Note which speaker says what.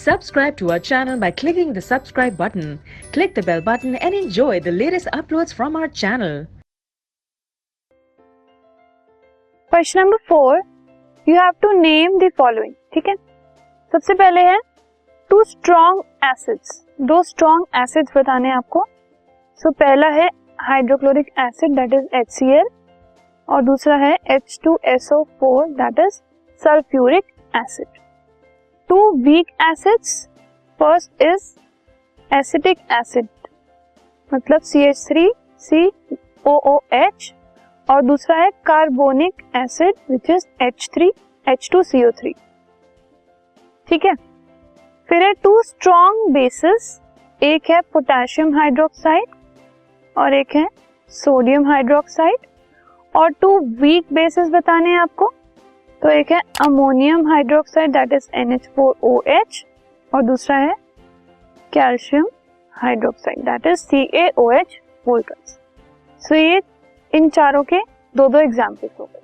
Speaker 1: Subscribe to our channel by clicking the subscribe button. Click the bell button and enjoy the latest uploads from our channel.
Speaker 2: Question number 4, you have to name the following. ठीक है, सबसे पहले है two strong acids. दो strong acids बताने हैं आपको. So पहला है hydrochloric acid that is HCl और दूसरा है H2SO4 that is sulphuric acid. Two weak acids, first is acetic acid मतलब CH3COOH और दूसरा है carbonic acid which is H2CO3. ठीक है, फिर है टू स्ट्रॉन्ग बेसिस. एक है पोटेशियम हाइड्रोक्साइड और एक है सोडियम हाइड्रोक्साइड. और टू वीक बेसिस बताने हैं आपको, तो एक है ammonium hydroxide that is NH4OH और दूसरा है calcium hydroxide that is CaOH. सो ये इन चारों के दो एग्जाम्पल्स हो गए.